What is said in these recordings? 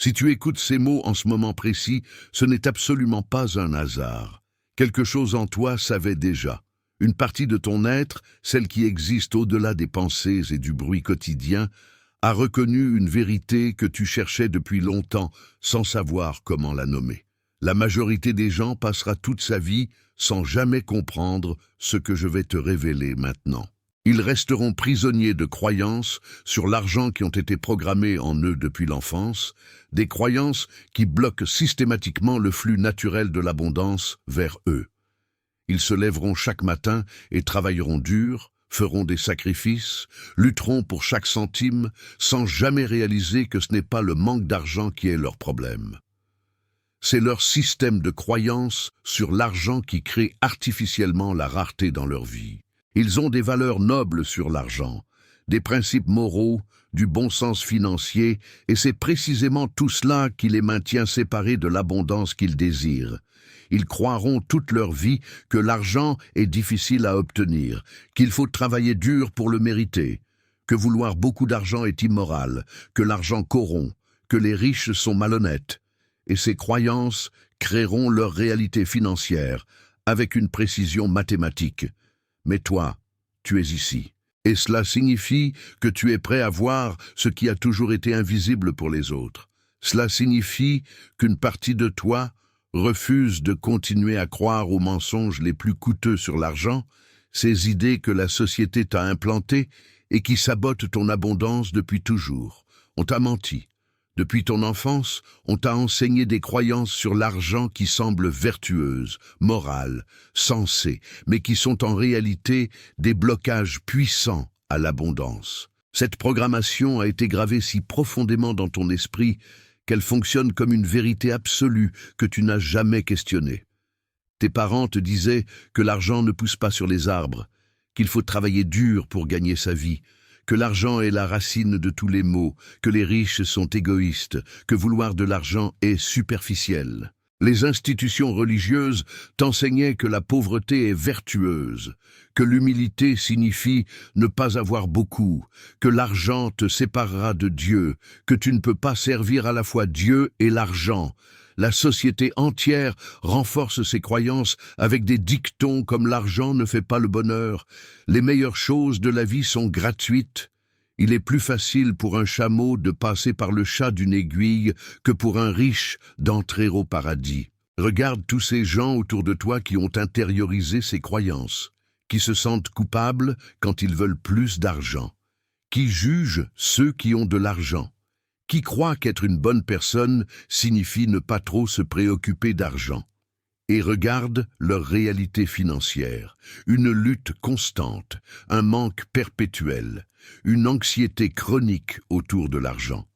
Si tu écoutes ces mots en ce moment précis, ce n'est absolument pas un hasard. Quelque chose en toi savait déjà. Une partie de ton être, celle qui existe au-delà des pensées et du bruit quotidien, a reconnu une vérité que tu cherchais depuis longtemps sans savoir comment la nommer. La majorité des gens passera toute sa vie sans jamais comprendre ce que je vais te révéler maintenant. Ils resteront prisonniers de croyances sur l'argent qui ont été programmées en eux depuis l'enfance, des croyances qui bloquent systématiquement le flux naturel de l'abondance vers eux. Ils se lèveront chaque matin et travailleront dur, feront des sacrifices, lutteront pour chaque centime, sans jamais réaliser que ce n'est pas le manque d'argent qui est leur problème. C'est leur système de croyance sur l'argent qui crée artificiellement la rareté dans leur vie. Ils ont des valeurs nobles sur l'argent, des principes moraux, du bon sens financier, et c'est précisément tout cela qui les maintient séparés de l'abondance qu'ils désirent. Ils croiront toute leur vie que l'argent est difficile à obtenir, qu'il faut travailler dur pour le mériter, que vouloir beaucoup d'argent est immoral, que l'argent corrompt, que les riches sont malhonnêtes. Et ces croyances créeront leur réalité financière avec une précision mathématique. Mais toi, tu es ici. Et cela signifie que tu es prêt à voir ce qui a toujours été invisible pour les autres. Cela signifie qu'une partie de toi refuse de continuer à croire aux mensonges les plus coûteux sur l'argent, ces idées que la société t'a implantées et qui sabotent ton abondance depuis toujours. On t'a menti. Depuis ton enfance, on t'a enseigné des croyances sur l'argent qui semblent vertueuses, morales, sensées, mais qui sont en réalité des blocages puissants à l'abondance. Cette programmation a été gravée si profondément dans ton esprit qu'elle fonctionne comme une vérité absolue que tu n'as jamais questionnée. Tes parents te disaient que l'argent ne pousse pas sur les arbres, qu'il faut travailler dur pour gagner sa vie, que l'argent est la racine de tous les maux, que les riches sont égoïstes, que vouloir de l'argent est superficiel. Les institutions religieuses t'enseignaient que la pauvreté est vertueuse, que l'humilité signifie ne pas avoir beaucoup, que l'argent te séparera de Dieu, que tu ne peux pas servir à la fois Dieu et l'argent. La société entière renforce ses croyances avec des dictons comme l'argent ne fait pas le bonheur. Les meilleures choses de la vie sont gratuites. Il est plus facile pour un chameau de passer par le chat d'une aiguille que pour un riche d'entrer au paradis. Regarde tous ces gens autour de toi qui ont intériorisé ces croyances, qui se sentent coupables quand ils veulent plus d'argent, qui jugent ceux qui ont de l'argent, qui croient qu'être une bonne personne signifie ne pas trop se préoccuper d'argent. Et regarde leur réalité financière, une lutte constante, un manque perpétuel, une anxiété chronique autour de l'argent.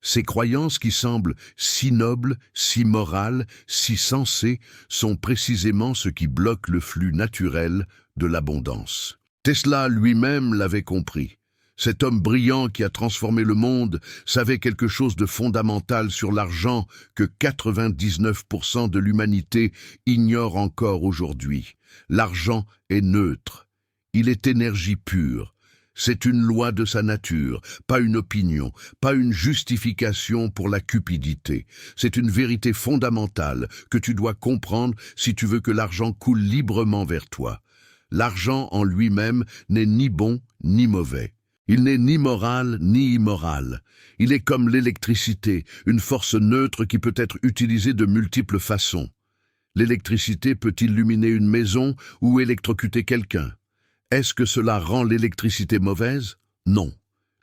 Ces croyances qui semblent si nobles, si morales, si sensées, sont précisément ce qui bloque le flux naturel de l'abondance. Tesla lui-même l'avait compris. Cet homme brillant qui a transformé le monde savait quelque chose de fondamental sur l'argent que 99% de l'humanité ignore encore aujourd'hui. L'argent est neutre. Il est énergie pure. C'est une loi de sa nature, pas une opinion, pas une justification pour la cupidité. C'est une vérité fondamentale que tu dois comprendre si tu veux que l'argent coule librement vers toi. L'argent en lui-même n'est ni bon ni mauvais. Il n'est ni moral ni immoral. Il est comme l'électricité, une force neutre qui peut être utilisée de multiples façons. L'électricité peut illuminer une maison ou électrocuter quelqu'un. Est-ce que cela rend l'électricité mauvaise? Non.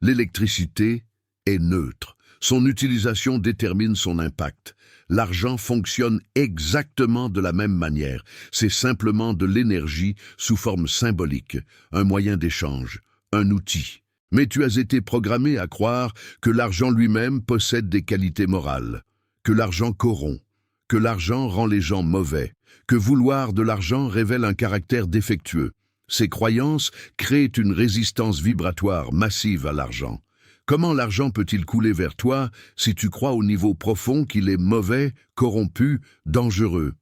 L'électricité est neutre. Son utilisation détermine son impact. L'argent fonctionne exactement de la même manière. C'est simplement de l'énergie sous forme symbolique, un moyen d'échange, un outil. Mais tu as été programmé à croire que l'argent lui-même possède des qualités morales, que l'argent corrompt, que l'argent rend les gens mauvais, que vouloir de l'argent révèle un caractère défectueux. Ces croyances créent une résistance vibratoire massive à l'argent. Comment l'argent peut-il couler vers toi si tu crois au niveau profond qu'il est mauvais, corrompu, dangereux?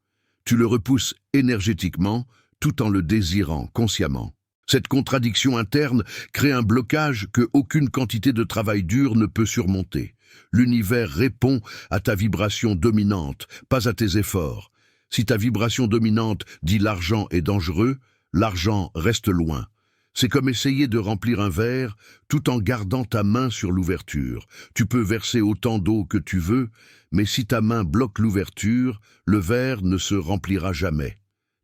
Tu le repousses énergétiquement tout en le désirant consciemment. Cette contradiction interne crée un blocage que aucune quantité de travail dur ne peut surmonter. L'univers répond à ta vibration dominante, pas à tes efforts. Si ta vibration dominante dit l'argent est dangereux, l'argent reste loin. C'est comme essayer de remplir un verre tout en gardant ta main sur l'ouverture. Tu peux verser autant d'eau que tu veux, mais si ta main bloque l'ouverture, le verre ne se remplira jamais.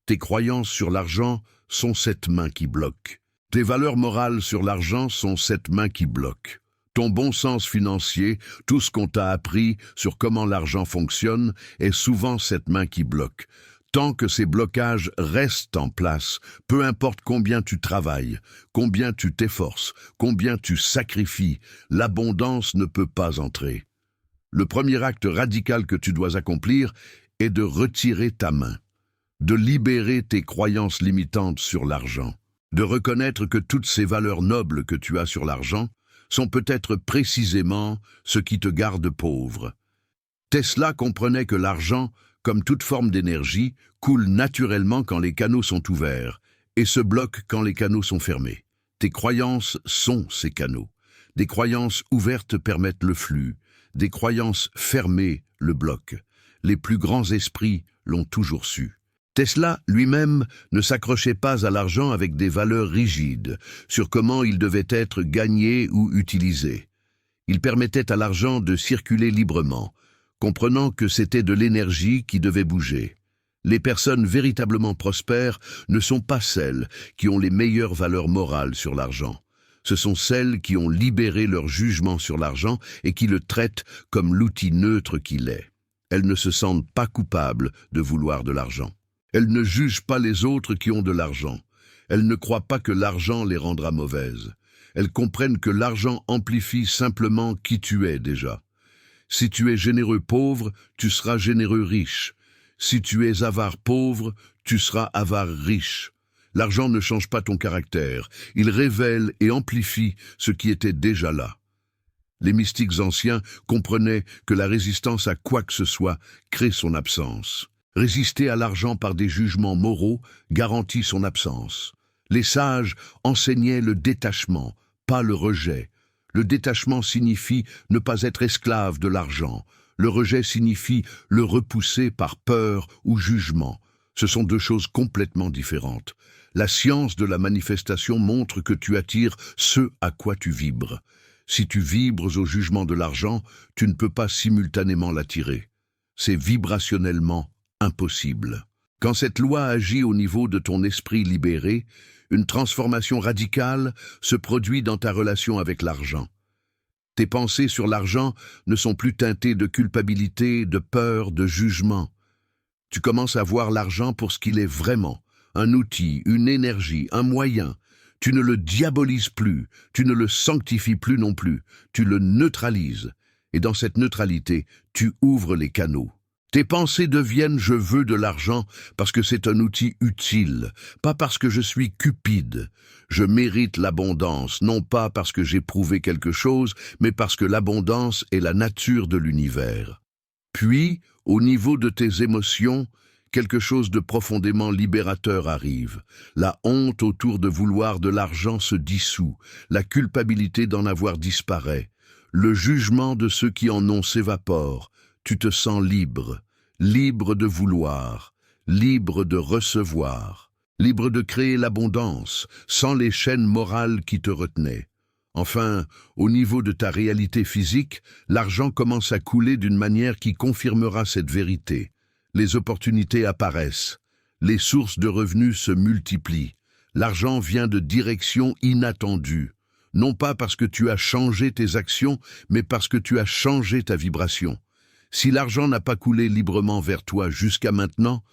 Tes croyances sur l'argent sont cette main qui bloque. Tes valeurs morales sur l'argent sont cette main qui bloque. Ton bon sens financier, tout ce qu'on t'a appris sur comment l'argent fonctionne, est souvent cette main qui bloque. Tant que ces blocages restent en place, peu importe combien tu travailles, combien tu t'efforces, combien tu sacrifies, l'abondance ne peut pas entrer. Le premier acte radical que tu dois accomplir est de retirer ta main, de libérer tes croyances limitantes sur l'argent, de reconnaître que toutes ces valeurs nobles que tu as sur l'argent sont peut-être précisément ce qui te garde pauvre. Tesla comprenait que l'argent, comme toute forme d'énergie, coule naturellement quand les canaux sont ouverts et se bloque quand les canaux sont fermés. Tes croyances sont ces canaux. Des croyances ouvertes permettent le flux, des croyances fermées le bloquent. Les plus grands esprits l'ont toujours su. Tesla lui-même ne s'accrochait pas à l'argent avec des valeurs rigides sur comment il devait être gagné ou utilisé. Il permettait à l'argent de circuler librement, comprenant que c'était de l'énergie qui devait bouger. Les personnes véritablement prospères ne sont pas celles qui ont les meilleures valeurs morales sur l'argent. Ce sont celles qui ont libéré leur jugement sur l'argent et qui le traitent comme l'outil neutre qu'il est. Elles ne se sentent pas coupables de vouloir de l'argent. Elles ne jugent pas les autres qui ont de l'argent. Elles ne croient pas que l'argent les rendra mauvaises. Elles comprennent que l'argent amplifie simplement qui tu es déjà. Si tu es généreux pauvre, tu seras généreux riche. Si tu es avare pauvre, tu seras avare riche. L'argent ne change pas ton caractère. Il révèle et amplifie ce qui était déjà là. Les mystiques anciens comprenaient que la résistance à quoi que ce soit crée son absence. Résister à l'argent par des jugements moraux garantit son absence. Les sages enseignaient le détachement, pas le rejet. Le détachement signifie ne pas être esclave de l'argent. Le rejet signifie le repousser par peur ou jugement. Ce sont deux choses complètement différentes. La science de la manifestation montre que tu attires ce à quoi tu vibres. Si tu vibres au jugement de l'argent, tu ne peux pas simultanément l'attirer. C'est vibrationnellement impossible. Quand cette loi agit au niveau de ton esprit libéré, une transformation radicale se produit dans ta relation avec l'argent. Tes pensées sur l'argent ne sont plus teintées de culpabilité, de peur, de jugement. Tu commences à voir l'argent pour ce qu'il est vraiment, un outil, une énergie, un moyen. Tu ne le diabolises plus, tu ne le sanctifies plus non plus, tu le neutralises. Et dans cette neutralité, tu ouvres les canaux. Tes pensées deviennent « je veux de l'argent » parce que c'est un outil utile, pas parce que je suis cupide. Je mérite l'abondance, non pas parce que j'ai prouvé quelque chose, mais parce que l'abondance est la nature de l'univers. Puis, au niveau de tes émotions, quelque chose de profondément libérateur arrive. La honte autour de vouloir de l'argent se dissout, la culpabilité d'en avoir disparaît. Le jugement de ceux qui en ont s'évapore. Tu te sens libre, libre de vouloir, libre de recevoir, libre de créer l'abondance, sans les chaînes morales qui te retenaient. Enfin, au niveau de ta réalité physique, l'argent commence à couler d'une manière qui confirmera cette vérité. Les opportunités apparaissent, les sources de revenus se multiplient, l'argent vient de directions inattendues, non pas parce que tu as changé tes actions, mais parce que tu as changé ta vibration. Si l'argent n'a pas coulé librement vers toi jusqu'à maintenant,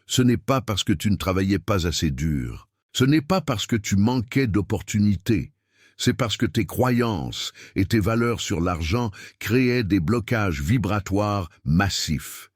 ce n'est pas parce que tu ne travaillais pas assez dur. Ce n'est pas parce que tu manquais d'opportunités. C'est parce que tes croyances et tes valeurs sur l'argent créaient des blocages vibratoires massifs.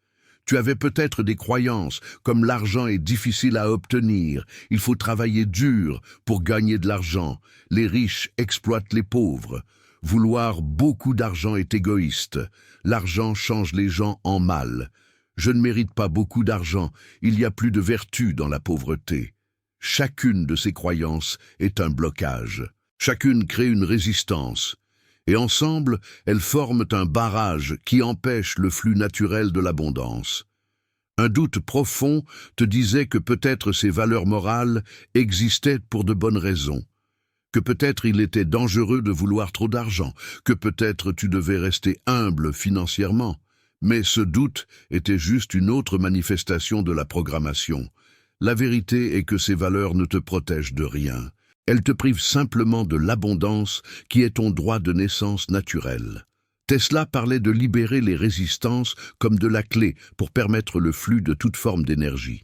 Tu avais peut-être des croyances comme l'argent est difficile à obtenir, il faut travailler dur pour gagner de l'argent, les riches exploitent les pauvres. Vouloir beaucoup d'argent est égoïste. L'argent change les gens en mal. Je ne mérite pas beaucoup d'argent. Il y a plus de vertu dans la pauvreté. Chacune de ces croyances est un blocage. Chacune crée une résistance. Et ensemble, elles forment un barrage qui empêche le flux naturel de l'abondance. Un doute profond te disait que peut-être ces valeurs morales existaient pour de bonnes raisons, que peut-être il était dangereux de vouloir trop d'argent, que peut-être tu devais rester humble financièrement. Mais ce doute était juste une autre manifestation de la programmation. La vérité est que ces valeurs ne te protègent de rien. Elles te privent simplement de l'abondance qui est ton droit de naissance naturel. Tesla parlait de libérer les résistances comme de la clé pour permettre le flux de toute forme d'énergie.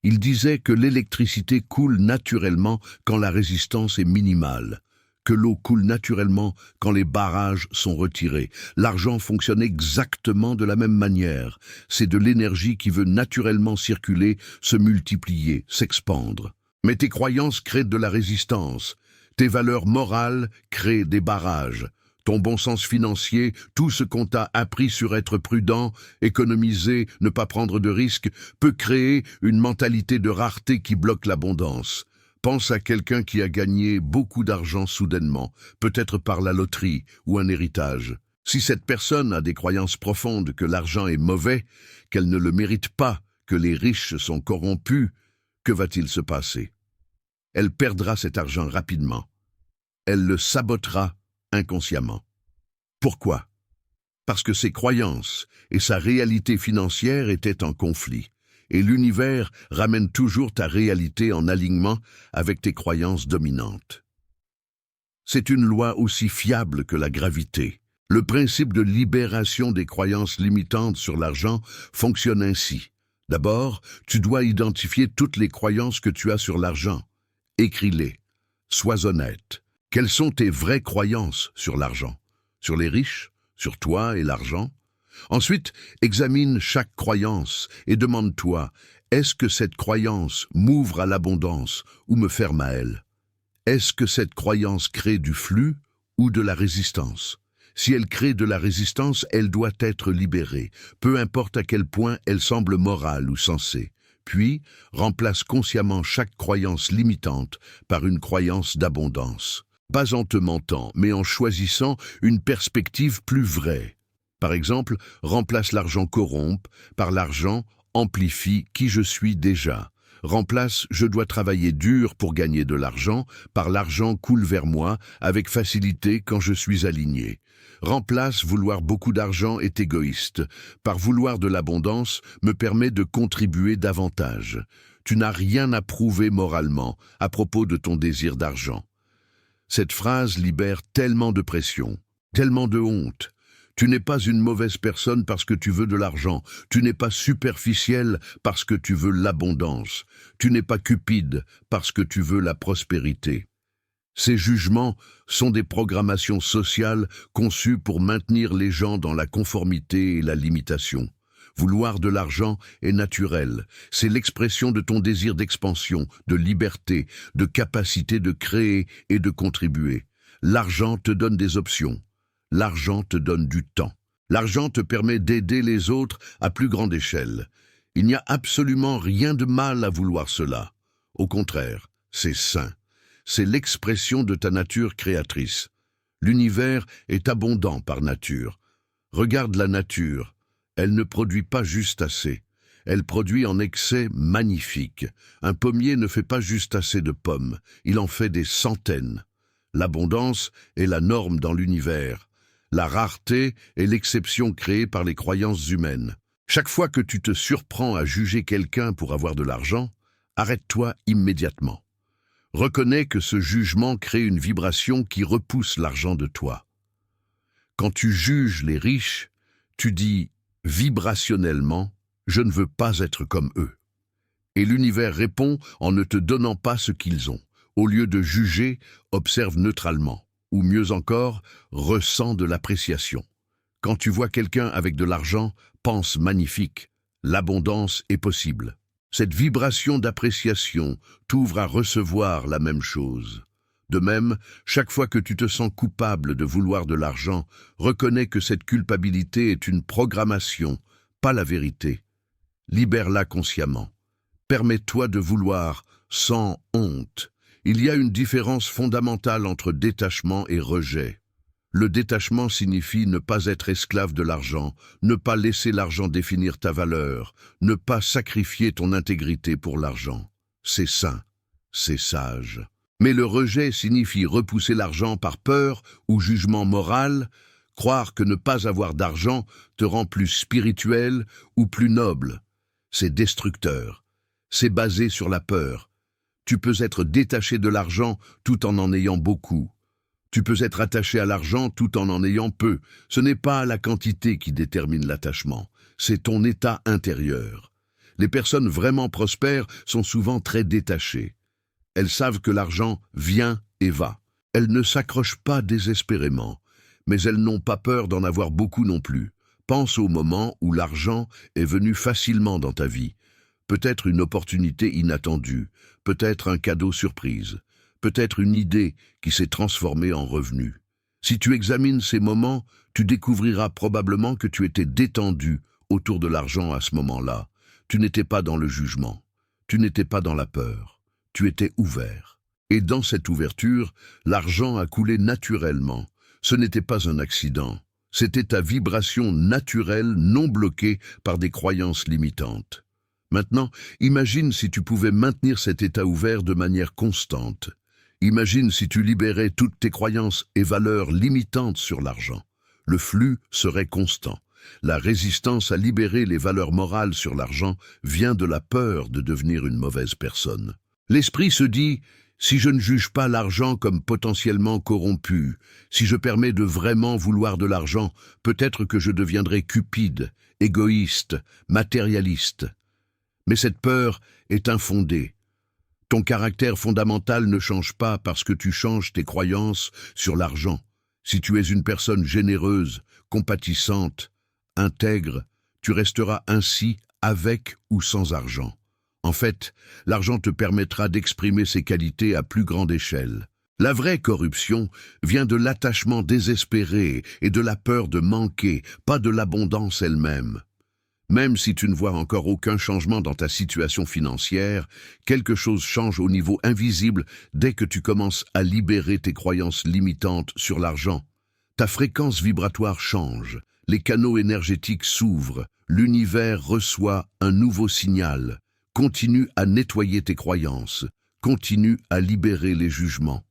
Il disait que l'électricité coule naturellement quand la résistance est minimale, que l'eau coule naturellement quand les barrages sont retirés. L'argent fonctionne exactement de la même manière. C'est de l'énergie qui veut naturellement circuler, se multiplier, s'expandre. Mais tes croyances créent de la résistance. Tes valeurs morales créent des barrages. Ton bon sens financier, tout ce qu'on t'a appris sur être prudent, économiser, ne pas prendre de risques, peut créer une mentalité de rareté qui bloque l'abondance. Pense à quelqu'un qui a gagné beaucoup d'argent soudainement, peut-être par la loterie ou un héritage. Si cette personne a des croyances profondes que l'argent est mauvais, qu'elle ne le mérite pas, que les riches sont corrompus, que va-t-il se passer? Elle perdra cet argent rapidement. Elle le sabotera inconsciemment. Pourquoi? Parce que ses croyances et sa réalité financière étaient en conflit. Et l'univers ramène toujours ta réalité en alignement avec tes croyances dominantes. C'est une loi aussi fiable que la gravité. Le principe de libération des croyances limitantes sur l'argent fonctionne ainsi. D'abord, tu dois identifier toutes les croyances que tu as sur l'argent. Écris-les. Sois honnête. Quelles sont tes vraies croyances sur l'argent? Sur les riches? Sur toi et l'argent? Ensuite, examine chaque croyance et demande-toi, est-ce que cette croyance m'ouvre à l'abondance ou me ferme à elle? Est-ce que cette croyance crée du flux ou de la résistance? Si elle crée de la résistance, elle doit être libérée, peu importe à quel point elle semble morale ou sensée. Puis, remplace consciemment chaque croyance limitante par une croyance d'abondance. Pas en te mentant, mais en choisissant une perspective plus vraie. Par exemple, remplace l'argent corrompt par l'argent amplifie qui je suis déjà. Remplace je dois travailler dur pour gagner de l'argent par l'argent coule vers moi avec facilité quand je suis aligné. Remplace vouloir beaucoup d'argent est égoïste par vouloir de l'abondance me permet de contribuer davantage. Tu n'as rien à prouver moralement à propos de ton désir d'argent. Cette phrase libère tellement de pression, tellement de honte. Tu n'es pas une mauvaise personne parce que tu veux de l'argent. Tu n'es pas superficiel parce que tu veux l'abondance. Tu n'es pas cupide parce que tu veux la prospérité. Ces jugements sont des programmations sociales conçues pour maintenir les gens dans la conformité et la limitation. Vouloir de l'argent est naturel. C'est l'expression de ton désir d'expansion, de liberté, de capacité de créer et de contribuer. L'argent te donne des options. L'argent te donne du temps. L'argent te permet d'aider les autres à plus grande échelle. Il n'y a absolument rien de mal à vouloir cela. Au contraire, c'est sain. C'est l'expression de ta nature créatrice. L'univers est abondant par nature. Regarde la nature. Elle ne produit pas juste assez. Elle produit en excès magnifique. Un pommier ne fait pas juste assez de pommes. Il en fait des centaines. L'abondance est la norme dans l'univers. La rareté est l'exception créée par les croyances humaines. Chaque fois que tu te surprends à juger quelqu'un pour avoir de l'argent, arrête-toi immédiatement. Reconnais que ce jugement crée une vibration qui repousse l'argent de toi. Quand tu juges les riches, tu dis vibrationnellement « je ne veux pas être comme eux ». Et l'univers répond en ne te donnant pas ce qu'ils ont. Au lieu de juger, observe neutralement. Ou mieux encore, ressens de l'appréciation. Quand tu vois quelqu'un avec de l'argent, pense magnifique. L'abondance est possible. Cette vibration d'appréciation t'ouvre à recevoir la même chose. De même, chaque fois que tu te sens coupable de vouloir de l'argent, reconnais que cette culpabilité est une programmation, pas la vérité. Libère-la consciemment. Permets-toi de vouloir sans honte. Il y a une différence fondamentale entre détachement et rejet. Le détachement signifie ne pas être esclave de l'argent, ne pas laisser l'argent définir ta valeur, ne pas sacrifier ton intégrité pour l'argent. C'est sain, c'est sage. Mais le rejet signifie repousser l'argent par peur ou jugement moral, croire que ne pas avoir d'argent te rend plus spirituel ou plus noble. C'est destructeur. C'est basé sur la peur. Tu peux être détaché de l'argent tout en ayant beaucoup. Tu peux être attaché à l'argent tout en ayant peu. Ce n'est pas la quantité qui détermine l'attachement, c'est ton état intérieur. Les personnes vraiment prospères sont souvent très détachées. Elles savent que l'argent vient et va. Elles ne s'accrochent pas désespérément, mais elles n'ont pas peur d'en avoir beaucoup non plus. Pense au moment où l'argent est venu facilement dans ta vie. Peut-être une opportunité inattendue, peut-être un cadeau surprise, peut-être une idée qui s'est transformée en revenu. Si tu examines ces moments, tu découvriras probablement que tu étais détendu autour de l'argent à ce moment-là. Tu n'étais pas dans le jugement, tu n'étais pas dans la peur, tu étais ouvert. Et dans cette ouverture, l'argent a coulé naturellement. Ce n'était pas un accident, c'était ta vibration naturelle non bloquée par des croyances limitantes. Maintenant, imagine si tu pouvais maintenir cet état ouvert de manière constante. Imagine si tu libérais toutes tes croyances et valeurs limitantes sur l'argent. Le flux serait constant. La résistance à libérer les valeurs morales sur l'argent vient de la peur de devenir une mauvaise personne. L'esprit se dit, si je ne juge pas l'argent comme potentiellement corrompu, si je permets de vraiment vouloir de l'argent, peut-être que je deviendrai cupide, égoïste, matérialiste. Mais cette peur est infondée. Ton caractère fondamental ne change pas parce que tu changes tes croyances sur l'argent. Si tu es une personne généreuse, compatissante, intègre, tu resteras ainsi avec ou sans argent. En fait, l'argent te permettra d'exprimer ses qualités à plus grande échelle. La vraie corruption vient de l'attachement désespéré et de la peur de manquer, pas de l'abondance elle-même. Même si tu ne vois encore aucun changement dans ta situation financière, quelque chose change au niveau invisible dès que tu commences à libérer tes croyances limitantes sur l'argent. Ta fréquence vibratoire change, les canaux énergétiques s'ouvrent, l'univers reçoit un nouveau signal. Continue à nettoyer tes croyances, continue à libérer les jugements.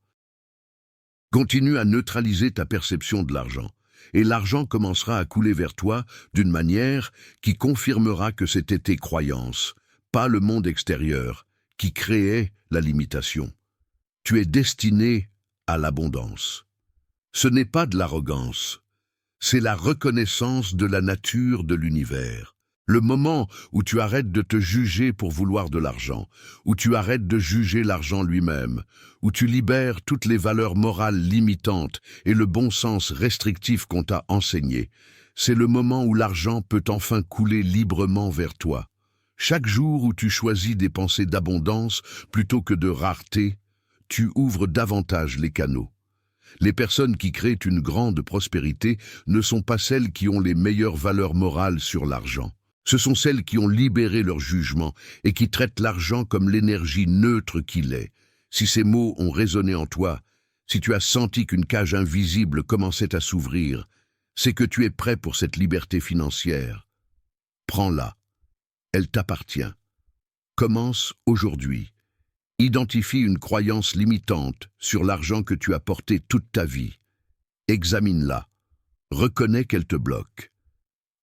Continue à neutraliser ta perception de l'argent. Et l'argent commencera à couler vers toi d'une manière qui confirmera que c'était tes croyances, pas le monde extérieur, qui créait la limitation. Tu es destiné à l'abondance. Ce n'est pas de l'arrogance, c'est la reconnaissance de la nature de l'univers. Le moment où tu arrêtes de te juger pour vouloir de l'argent, où tu arrêtes de juger l'argent lui-même, où tu libères toutes les valeurs morales limitantes et le bon sens restrictif qu'on t'a enseigné, c'est le moment où l'argent peut enfin couler librement vers toi. Chaque jour où tu choisis des pensées d'abondance plutôt que de rareté, tu ouvres davantage les canaux. Les personnes qui créent une grande prospérité ne sont pas celles qui ont les meilleures valeurs morales sur l'argent. Ce sont celles qui ont libéré leur jugement et qui traitent l'argent comme l'énergie neutre qu'il est. Si ces mots ont résonné en toi, si tu as senti qu'une cage invisible commençait à s'ouvrir, c'est que tu es prêt pour cette liberté financière. Prends-la. Elle t'appartient. Commence aujourd'hui. Identifie une croyance limitante sur l'argent que tu as porté toute ta vie. Examine-la. Reconnais qu'elle te bloque.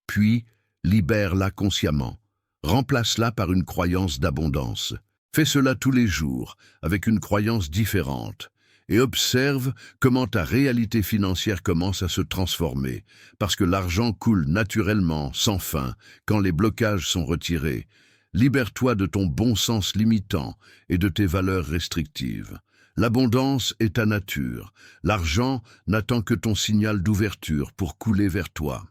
Puis, libère-la consciemment. Remplace-la par une croyance d'abondance. Fais cela tous les jours, avec une croyance différente. Et observe comment ta réalité financière commence à se transformer, parce que l'argent coule naturellement, sans fin, quand les blocages sont retirés. Libère-toi de ton bon sens limitant et de tes valeurs restrictives. L'abondance est ta nature. L'argent n'attend que ton signal d'ouverture pour couler vers toi.